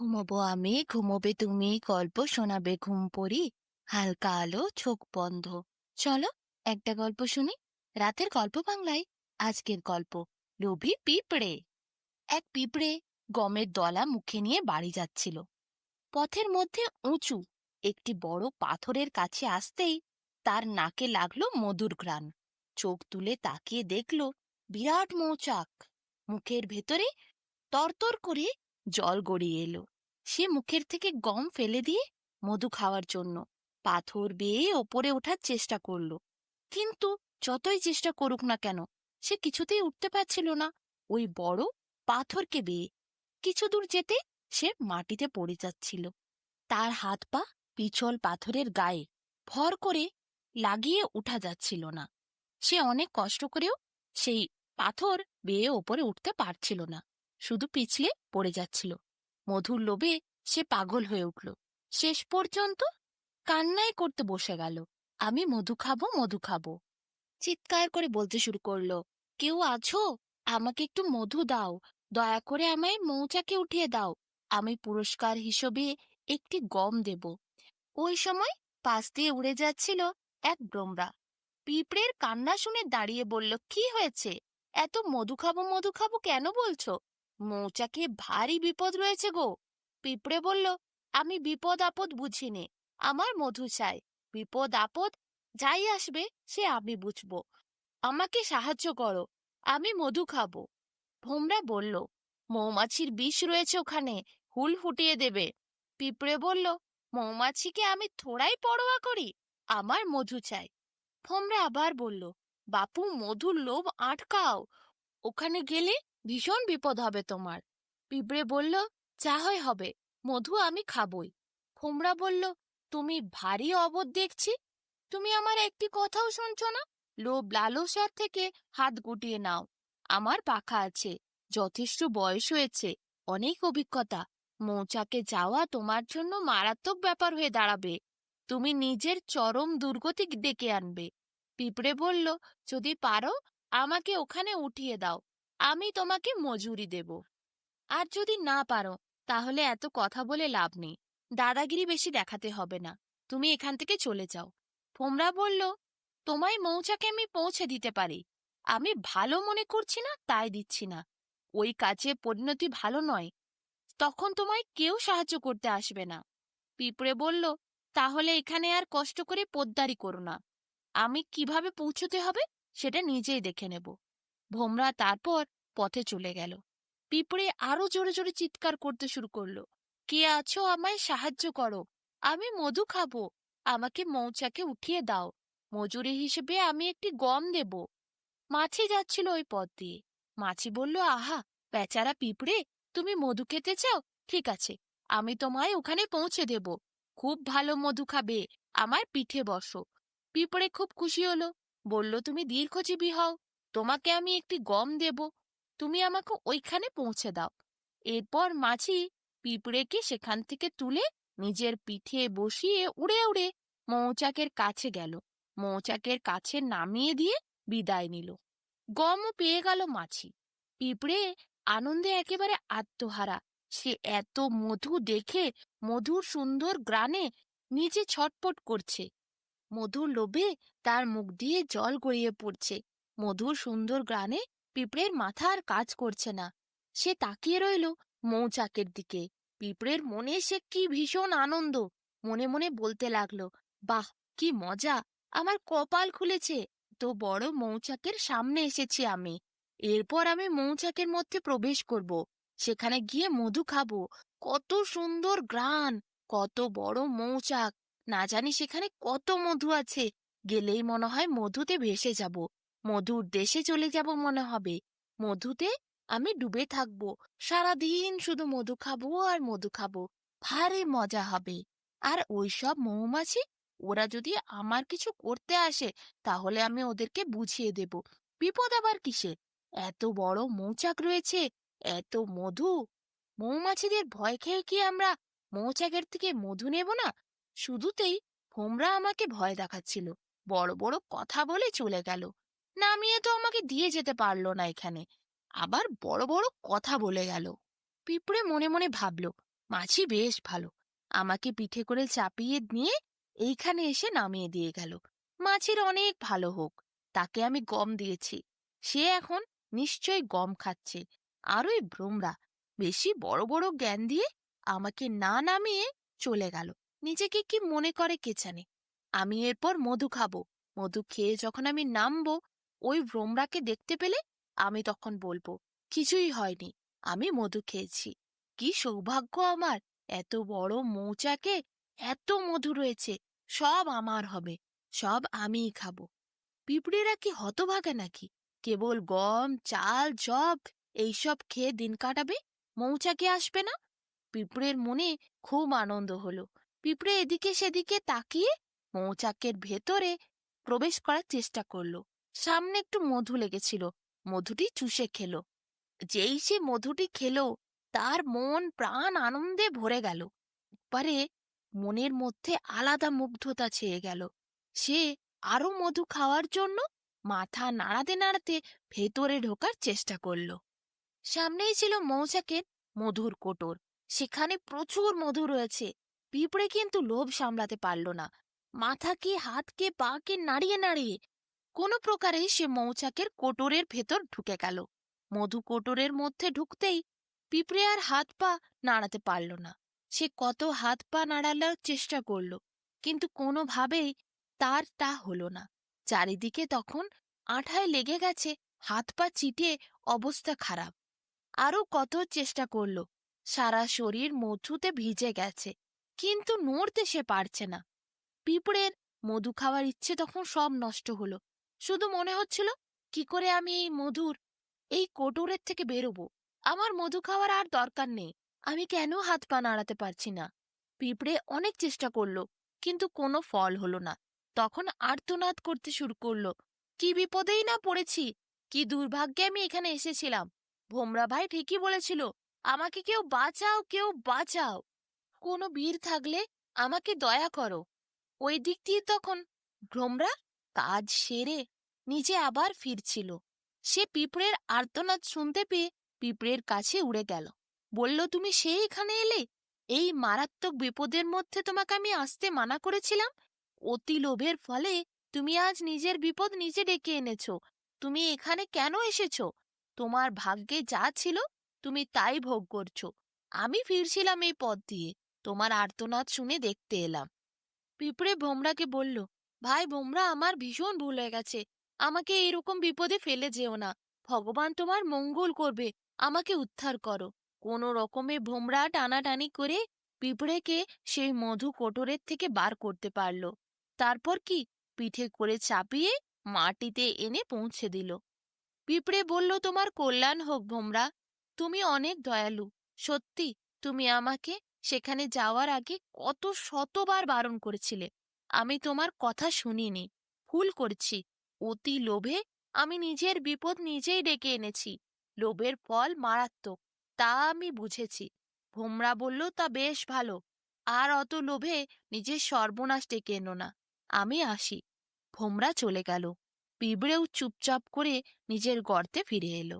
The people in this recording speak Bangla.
ঘুমোবো আমি, ঘুমোবে তুমি, গল্প শোনাবে ঘুম পড়ি, হালকা আলো, চোখ বন্ধ। চলো একটা গল্প শুনি। রাতের গল্প বাংলায় আজকের গল্প লোভী পিঁপড়ে। এক পিঁপড়ে গমের দলা মুখে নিয়ে বাড়ি যাচ্ছিল। পথের মধ্যে উঁচু একটি বড় পাথরের কাছে আসতেই তার নাকে লাগলো মধুর ঘ্রাণ। চোখ তুলে তাকিয়ে দেখলো বিরাট মৌচাক। মুখের ভেতরে তরতর করে জল গড়িয়ে এলো। সে মুখের থেকে গম ফেলে দিয়ে মধু খাওয়ার জন্য পাথর বেয়ে ওপরে ওঠার চেষ্টা করলো, কিন্তু যতই চেষ্টা করুক না কেন সে কিছুতেই উঠতে পারছিল না ওই বড় পাথরকে বেয়ে। কিছু দূর যেতে সে মাটিতে পড়ে যাচ্ছিল। তার হাত পা পিছল পাথরের গায়ে ভর করে লাগিয়ে উঠা যাচ্ছিল না। সে অনেক কষ্ট করেও সেই পাথর বেয়ে ওপরে উঠতে পারছিল না, শুধু পিছলে পড়ে যাচ্ছিল। মধুর লোভে সে পাগল হয়ে উঠল। শেষ পর্যন্ত কান্নাই করতে বসে গেল। আমি মধু খাবো, মধু খাবো, চিৎকার করে বলতে শুরু করলো। কেউ আছো? আমাকে একটু মধু দাও, দয়া করে আমায় মৌচাকে উঠিয়ে দাও, আমি পুরস্কার হিসেবে একটি গম দেব। ওই সময় পাশ দিয়ে উড়ে যাচ্ছিল এক ব্রোমরা। পিঁপড়ের কান্না শুনে দাঁড়িয়ে বলল, কি হয়েছে? এত মধু খাবো কেন বলছো? মৌচাকে ভারী বিপদ রয়েছে গো। পিঁপড়ে বলল, আমি বিপদ আপদ বুঝি নে, আমার মধু চাই। বিপদ আপদ যাই আসবে সে আমি বুঝবো, আমাকে সাহায্য করো, আমি মধু খাবো। ভোমরা বলল, মৌমাছির বিষ রয়েছে ওখানে, হুল ফুটিয়ে দেবে। পিঁপড়ে বলল, মৌমাছিকে আমি থোড়াই পরোয়া করি, আমার মধু চাই। ভোমরা আবার বলল, বাপু মধুর লোভ আটকাও, ওখানে গেলে ভীষণ বিপদ হবে তোমার। পিঁপড়ে বলল, যা হয় হবে, মধু আমি খাবই। ভোমরা বলল, তুমি ভারী অবোধ দেখছি, তুমি আমার একটি কথাও শুনছো না। লোভ লালসার থেকে হাত গুটিয়ে নাও, আমার পাখা আছে, যথেষ্ট বয়স হয়েছে, অনেক অভিজ্ঞতা। মৌচাকে যাওয়া তোমার জন্য মারাত্মক ব্যাপার হয়ে দাঁড়াবে, তুমি নিজের চরম দুর্গতি ডেকে আনবে। পিঁপড়ে বলল, যদি পারো আমাকে ওখানে উঠিয়ে দাও, আমি তোমাকে মজুরি দেব। আর যদি না পারো তাহলে এত কথা বলে লাভ নেই, দাদাগিরি বেশি দেখাতে হবে না, তুমি এখান থেকে চলে যাও। ভোমরা বলল, তোমায় মৌচাকে আমি পৌঁছে দিতে পারি, আমি ভালো মনে করছি না তাই দিচ্ছি না, ওই কাজে পরিণতি ভালো নয়, তখন তোমায় কেউ সাহায্য করতে আসবে না। পিঁপড়ে বলল, তাহলে এখানে আর কষ্ট করে পোদ্দারি করো না, আমি কিভাবে পৌঁছতে হবে সেটা নিজেই দেখে নেব। ভোমরা তারপর পথে চলে গেল। পিঁপড়ে আরো জোরে জোরে চিৎকার করতে শুরু করলো, কে আছো আমায় সাহায্য করো, আমি মধু খাবো, আমাকে মৌচাকে উঠিয়ে দাও, মজুরি হিসেবে আমি একটি গম দেব। মাছি যাচ্ছিল ওই পথ দিয়ে। মাছি বলল, আহা বেচারা পিঁপড়ে, তুমি মধু খেতে চাও, ঠিক আছে, আমি তোমায় ওখানে পৌঁছে দেব, খুব ভালো মধু খাবে, আমার পিঠে বসো। পিঁপড়ে খুব খুশি হলো, বলল, তুমি দীর্ঘজীবী হও, তোমাকে আমি একটি গম দেব, তুমি আমাকে ওইখানে পৌঁছে দাও। এরপর মাছি পিঁপড়েকে সেখান থেকে তুলে নিজের পিঠে বসিয়ে উড়ে উড়ে মৌচাকের কাছে গেল, মৌচাকের কাছে নামিয়ে দিয়ে বিদায় নিল। গমও পেয়ে গেল মাছি। পিঁপড়ে আনন্দে একেবারে আত্মহারা। সে এত মধু দেখে মধুর সুন্দর গ্রানে নিজে ছটপট করছে। মধুর লোভে তার মুখ দিয়ে জল গড়িয়ে পড়ছে। মধুর সুন্দর গ্রানে পিঁপড়ের মাথা আর কাজ করছে না। সে তাকিয়ে রইল মৌচাকের দিকে। পিঁপড়ের মনে সে কি ভীষণ আনন্দ। মনে মনে বলতে লাগলো, বাহ কি মজা, আমার কপাল খুলেছে, তো বড় মৌচাকের সামনে এসেছি আমি। এরপর আমি মৌচাকের মধ্যে প্রবেশ করব, সেখানে গিয়ে মধু খাবো। কত সুন্দর গ্রান, কত বড় মৌচাক, না জানি সেখানে কত মধু আছে। গেলেই মনে হয় মধুতে ভেসে যাব, মধুর দেশে চলে যাব মনে হবে। মধুতে আমি ডুবে থাকবো, সারাদিন শুধু মধু খাবো আর মধু খাবো, ভারী মজা হবে। আর ওইসব মৌমাছি, ওরা যদি আমার কিছু করতে আসে তাহলে আমি ওদেরকে বুঝিয়ে দেব, বিপদ আবার কিসের, এত বড় মৌচাক রয়েছে, এত মধু। মৌমাছিদের ভয় খেয়ে কি আমরা মৌচাকের থেকে মধু নেব না? শুধুতেই ভোমরা আমাকে ভয় দেখাচ্ছিল, বড় বড় কথা বলে চলে গেল, নামিয়ে তো আমাকে দিয়ে যেতে পারলো না এখানে, আবার বড় বড় কথা বলে গেল। পিঁপড়ে মনে মনে ভাবল, মাছি বেশ ভালো, আমাকে পিঠে করে চাপিয়ে নিয়ে এইখানে এসে নামিয়ে দিয়ে গেল। মাছির অনেক ভালো হোক, তাকে আমি গম দিয়েছি, সে এখন নিশ্চয়ই গম খাচ্ছে। আর ওই ভ্রমরা বেশি বড় বড় জ্ঞান দিয়ে আমাকে না নামিয়ে চলে গেল। নিজেকে কি মনে করে কে জানে। আমি এরপর মধু খাবো। মধু খেয়ে যখন আমি নামবো, ওই ভ্রমরাকে দেখতে পেলে আমি তখন বলবো কিছুই হয়নি, আমি মধু খেয়েছি। কি সৌভাগ্য আমার! এত বড় মৌচাকে এত মধু রয়েছে, সব আমার হবে, সব আমিই খাবো। পিঁপড়েরা কি হতভাগা নাকি? কেবল গম, চাল, জব এইসব খেয়ে দিন কাটাবে, মৌচাকে আসবে না? পিঁপড়ের মনে খুব আনন্দ হলো। পিঁপড়ে এদিকে সেদিকে তাকিয়ে মৌচাকের ভেতরে প্রবেশ করার চেষ্টা করলো। সামনে একটু মধু লেগেছিল, মধুটি চুষে খেলো। যেই সে মধুটি খেলো, তার মন প্রাণ আনন্দে ভরে গেল। পারে মনের মধ্যে আলাদা মুগ্ধতা ছেয়ে গেল। সে আরো মধু খাওয়ার জন্য মাথা নাড়াতে নাড়াতে ভেতরে ঢোকার চেষ্টা করলো। সামনেই ছিল মৌচাকের মধুর কোটর, সেখানে প্রচুর মধু রয়েছে। পিঁপড়ে কিন্তু লোভ সামলাতে পারল না। মাথাকে, হাতকে, পাকে নাড়িয়ে নাড়িয়ে কোনো প্রকারে সে মৌচাকের কোটরের ভেতর ঢুকে গেল। মধু কোটরের মধ্যে ঢুকতেই পিঁপড়ে আর হাত পা নাড়াতে পারল না। সে কত হাত পা নাড়ানোর চেষ্টা করল, কিন্তু কোনোভাবেই তার তা হলো না। চারিদিকে তখন আঠায় লেগে গেছে, হাত পা চিটে অবস্থা খারাপ। আরো কত চেষ্টা করল, সারা শরীর মধুতে ভিজে গেছে, কিন্তু নড়তে সে পারছে না। পিঁপড়ের মধু খাওয়ার ইচ্ছে তখন সব নষ্ট হলো। শুধু মনে হচ্ছিল, কি করে আমি এই মধুর এই কোটরের থেকে বেরোবো। আমার মধু খাওয়ার আর দরকার নেই, আমি কেন হাত পা নাড়াতে পারছি না। পিঁপড়ে অনেক চেষ্টা করলো, কিন্তু কোনো ফল হলো না। তখন আর্তনাদ করতে শুরু করলো, কি বিপদেই না পড়েছি, কি দুর্ভাগ্যে আমি এখানে এসেছিলাম। ভোমরা ভাই ঠিকই বলেছিল, আমাকে কেউ বাঁচাও, কেউ বাঁচাও, কোনো বীর থাকলে আমাকে দয়া করো। ওই দিক দিয়ে তখন ভ্রমরা কাজ সেরে নিজে আবার ফিরছিল। সে পিঁপড়ের আর্তনাদ শুনতে পেয়ে পিঁপড়ের কাছে উড়ে গেল। বলল, তুমি সেই এখানে এলে? এই মারাত্মক বিপদের মধ্যে তোমাকে আমি আসতে মানা করেছিলাম। অতি লোভের ফলে তুমি আজ নিজের বিপদ নিজে ডেকে এনেছো। তুমি এখানে কেন এসেছো? তোমার ভাগ্যে যা ছিল তুমি তাই ভোগ করছো। আমি ফিরছিলাম এই পথ দিয়ে, তোমার আর্তনাদ শুনে দেখতে এলাম। পিঁপড়ে ভোমরাকে বলল, ভাই ভোমরা, আমার ভীষণ ভুল হয়ে গেছে, আমাকে এইরকম বিপদে ফেলে যেও না। ভগবান তোমার মঙ্গল করবে, আমাকে উদ্ধার করো। কোনো রকমে ভোমরা টানাটানি করে পিঁপড়েকে সেই মধু কোটরের থেকে বার করতে পারল। তারপর কি পিঠে করে চাপিয়ে মাটিতে এনে পৌঁছে দিল। পিঁপড়ে বলল, তোমার কল্যাণ হোক ভোমরা, তুমি অনেক দয়ালু। সত্যি, তুমি আমাকে সেখানে যাওয়ার আগে কত শতবার বারণ করেছিলে, আমি তোমার কথা শুনিনি, ভুল করছি। অতি লোভে আমি নিজের বিপদ নিজেই ডেকে এনেছি। লোভের ফল মারাত্মক, তা আমি বুঝেছি। ভোমরা বলল, তা বেশ ভালো, আর অত লোভে নিজের সর্বনাশ ডেকে এনো না, আমি আসি। ভোমরা চলে গেল। পিঁপড়েও চুপচাপ করে নিজের গর্তে ফিরে এলো।